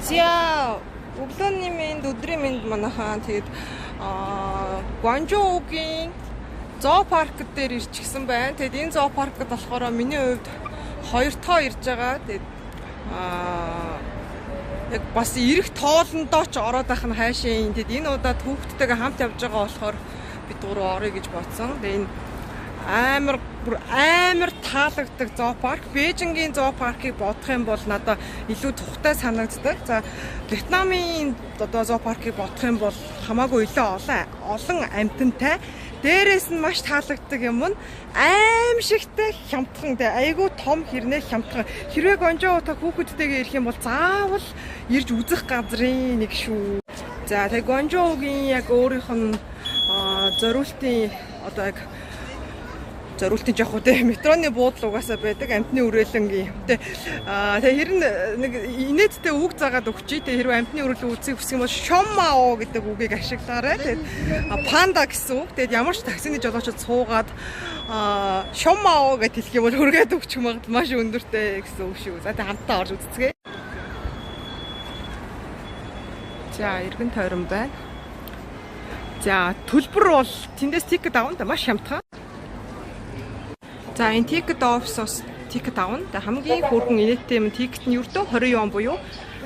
За өглөөний мэнд өдрийн мэнд манайхаа тэгээд Гуанчжоугийн зоопарк дээр ирчихсэн байна. Тэгээд энэ зоопаркт болохоор миний хувьд 2 тоо ирж байгаа. Тэгээд яг бас ирэх тоолондоо ч ороод байх нь хайшаа. Тэгээд энэ удаад хүүхдтэйгээ хамт явж байгаа болохоор бид гурав орё гэж бодсон. Тэгээд энэ амар таалагддаг зоопарк. Бээжингийн зоопаркийг бодох юм бол надад илүү тухтай санагддаг. За Вьетнамын одоо зоопаркийг бодох юм бол хамаагүй олон амьтантай. Дээрээс нь маш таалагддаг юм нь аимшигтай хямдхан тэ айгүй том хэрнээ хямдхан. Хэрвээ Гуанчжоу та хүүхэдтэйгээ ирэх юм бол заавал ирж үзэх газрын нэг шүү. За тэгээ Гуанчжоугийн яг өөрийнх нь зориултын одоо яг зориултын жоох үү метроны буудлын угаасаа байдаг амтны үрээлэнгийн. Тэгээ хэрэг нэг инээдтэй үг заагаад өгчий. Тэгээ хэрвээ амтны үрээлэн үзэх хүсэх юм бол шомао гэдэг үгийг ашиглаарай. Тэгээд панда гэсэн үг. Тэгээд ямар ч таксины жолоочд суугаад шомао гэж хэлэх юм бол хүргээд өгчих магадлал маш өндөртэй гэсэн үг шүү. За тэгээ хамтдаа орж үзцгээе. За эргэн тойрон байна. За төлбөр бол тэндээс тикет авна да маш хямдхан. За энэ тикет офисоос тикет авна. Хамгийн хөргөн инээдтэй юм тикет нь ердөө 20 вон буюу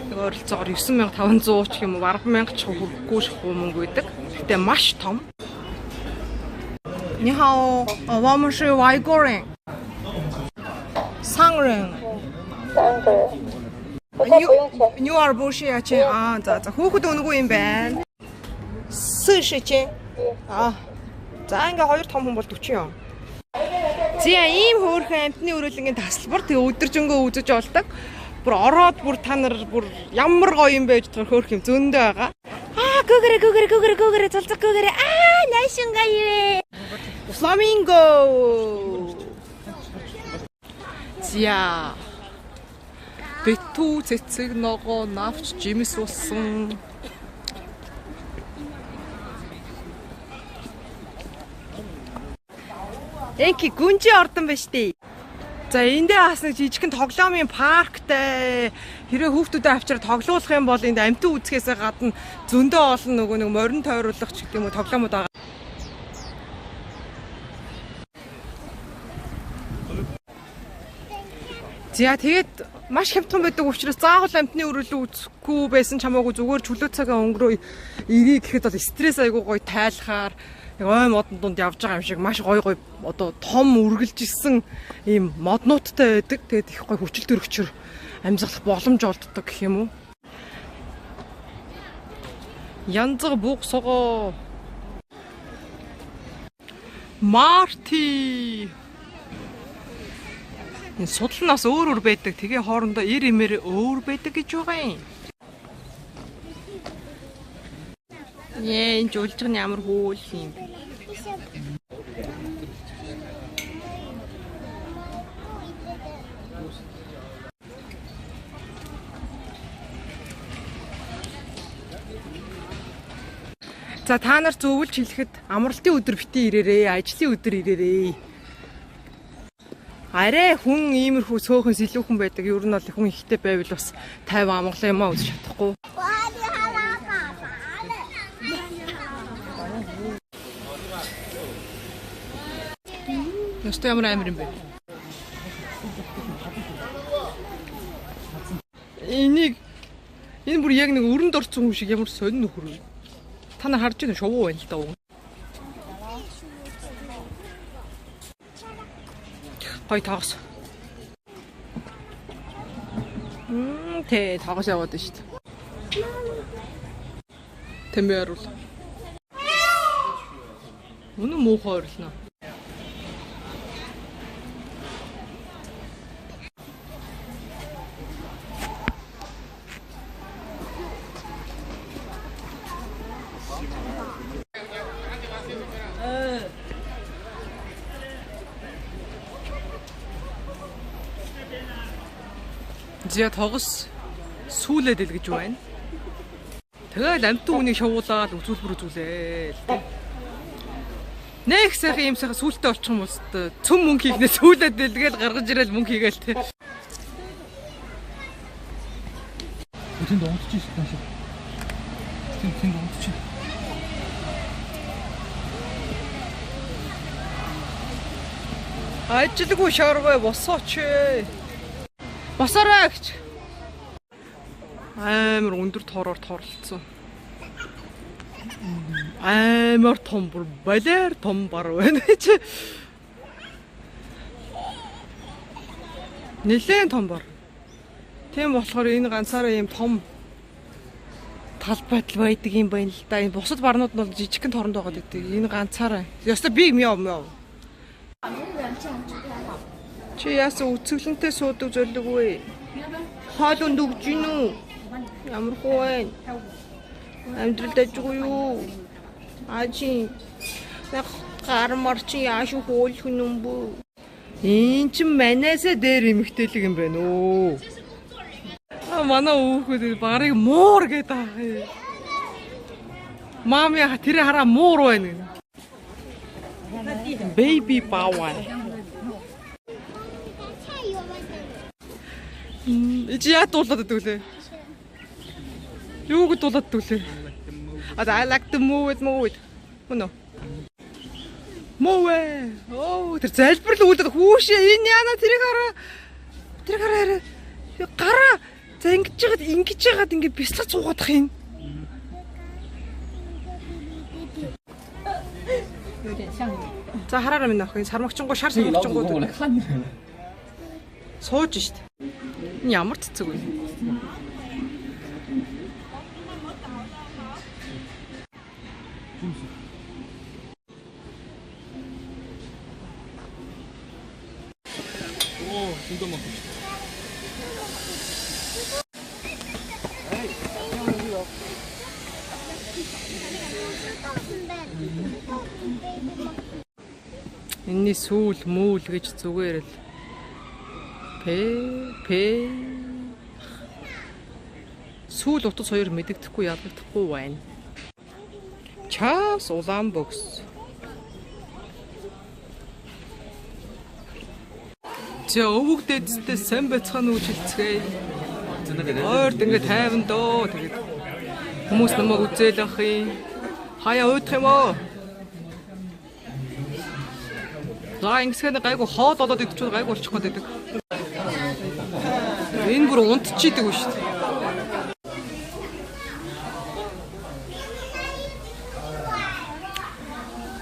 ойролцоогоор 9500 ч юм уу 10,000 ч хүрхгүй шахуу мөнгө байдаг. Гэтэ маш том. Ни хао, вамш вайгорен. Сангрен. Нью арбоши ячи за хүүхэд өнгөө юм байна. Сэшичи. За ингээ хоёр том хүн бол 40 юм. Зя ийм хөөрхөн амтны үрээлэнгийн тасалбар тэгээ өдөржингөө үзэж болдог. Бүр ороод бүр та нар бүр ямар гоё юм байж байгаа хөөрх юм зөндөө байгаа. Гүгэрэ цалцаг гүгэрэ найшингае. Фламинго. Зя битүү цэцэг ногоо навч жимс болсон. Энки гүнжи ордон байна штий. За эндээ бас нэг жижигхэн тоглоомын парктай. Хэрэг хүүхдүүдэд авчираа тоглуулах юм бол энд амтэн үзэхээс гадна зөндөө олон нөгөө нэг морин тойруулах ч гэдэг юм уу тоглоомод байгаа. За тэгээд маш хямдхан байдаг учраас заавал амтны үрэлэн үзэхгүй байсан ч хамаагүй зүгээр чөлөө цагаа өнгөрөө ирээ гэхэд бол стресс айгуу гоё тайлахаар ой модон дунд явж байгаа юм шиг маш гоё одоо том үргэлжилсэн ийм моднуудтай байдаг. Тэгээд их гоё хүчил төрөгчөр амьсгалах боломж олддог гэх юм уу. Янзаг буг согоо. Марти. Энэ судланаас өөр байдаг. Тэгээ хоорондоо ир имээр өөр байдаг гэж байгаа юм. Энэ жуулчны ямар хөөл юм бэ? За та нар зөвлөж хэлэхэд амралтын өдөр битгий ирээрээ, ажлын өдөр ирээрээ. Арай хүн иймэрхүү сөөхөн сэлүүхэн байдаг. Ер нь бол хүн ихтэй байвал бас 50 амгалан юмаа үзэж чадахгүй. Ястай ямар амир юм бэ? Энэ бүр яг нэг өрөнд орсон хүн шиг ямар сонин нөхөр вэ? Та нар харж байна шувуу байна л да. Гой тагс. Тэ тагс яваад байна шүү дээ. Тэмээр үл. Үнэн муухай орлоо. Зя тогс сүүлээд л гэж байна. Тэгэл амтэн үнийг шавуулаад үзүүлбэр үзүүлээ л дээ. Нэг сайхан юм сайхан сүултээ олчих юм уус цөм мөнгө хийхнээ сүүлээд дэлгээл гаргаж ирэл мөнгө хийгээл те. Тэнд унтчих шүү дээ. Тэнд унтчих. Ажилгүй шоргой босооч. Босоорой гэж. Амар өндөр тоороор тоорлцсон. Амар том бүр балер том бар байна чи. Нилээн том бар. Тийм болохоор энэ ганцаараа ийм том тал байдал байдаг юм байна л да. Энэ бусад барнууд нь бол жижигхэн торонд байгаа гэдэг. Энэ ганцаараа. Яста би мяу. Чи яасан үцгэлэнтэй суудаг зөвлөгөө. Хоол унд өгж гин үү? Ямар хөө вэ? Амьдрал дажгүй юу? Ачи. Гар марчин яаш хөөлөх юм бүү? Энд чинь манайсаа дээр эмхтэлэг юм байна оо. Манай хүүхэд барыг муур гэдэг аа. Мами тэр хараа муур байна. Baby power. Ичи яа дуулаад байдаг лээ. Юу гэж дуулаад байдаг лээ. I like to move it. Мөн үү? Мовэ. Оо тэр залбирал үлдээд хүүшээ энэ яана тэрийг хараа. Тэр хараа. Гараа. За ингэж яагаад ингэ бяцлах цуугаадах юм. За хараарай минь ах. Сармагчингуу шар сармагчингуу. Сууж штт. Энэ ямар цэцэг вэ? Оо, зөндөө мах. Энэний сүүл мүүл гэж зүгээр л сүүл утас хоёр мэдэгдэхгүй ялгагдахгүй байна. Чаас улаан бокс. Тэ өвөгдөөдтэй сайн байцгаана уу хэлцгээе. Ойрд ингэ тайван доо тэгээд хүмүүс намайг үзээл ах юм. Хаяа уйдах юм уу? За ингэсгээ гайгүй хоол болоод идчихвэл гайгүй болчих гээд байдаг. Энэ бүр унтчихийдэг үү шүү дээ.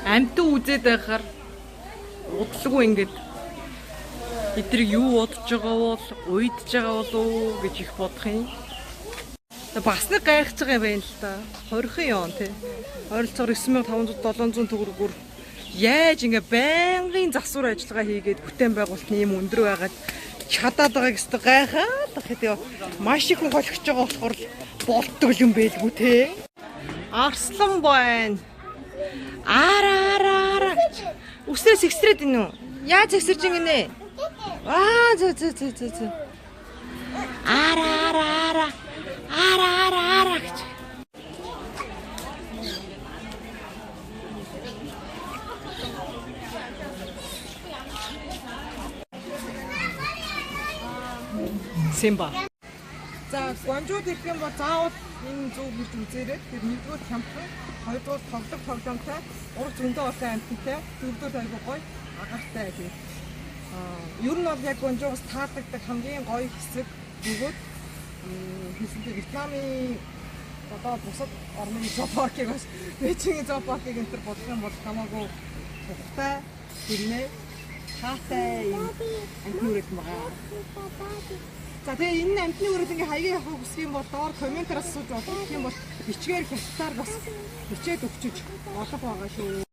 Амтан үзээд байхаар удалгүй ингээд эдрийг юу бодож байгаа бол уйдж байгаа болов гэж их бодох юм. Бас нэг гайхаж байгаа юм байна л да. 20 он тий. Ойролцоогоор 9500-700 төгрөгөөр яаж ингээ байнгын засвар ажиллагаа хийгээд бүтээн байгуулалтны юм өндөр байгаад чадаад байгааг өстө гайхаад тэгээд маш их хүн холигч байгаа болохоор болтдог юм байлгүй те. Арслан байна. Ара. Үснээс экстрээд ийн үү? Яаж эксэрж ингэнэ? Аа зөө. Ара. гэж. Симба. За, гонжууд ирэх юм бол заавал энэ зөв гэж үзээрэй. Тэр нэгдүгээр хямдхан, хоёрдугаар тоглоомтой, урд зөндөө олон амттай, дөрөвдүгээр айгуу гоё, агаартай гэх. Ер нь бол яг гонжоос таалагддаг хамгийн гоё хэсэг бөгөөд хэсэг Вьетнамын одоо бусад орны зоопаркийг бас Бээжингийн зоопаркийг энэ төр бодох юм бол хамаагүй тухтай, хэрнээ, таатай юм амтны үрээд байгаа. За тэгээ энэ амтны үрээд ингээ хаягаа явах хүсэх юм бол доор комментараас асууж болох юм бол бичгээр хятадаар бас бичээд өгчөж болох байгаа шүү.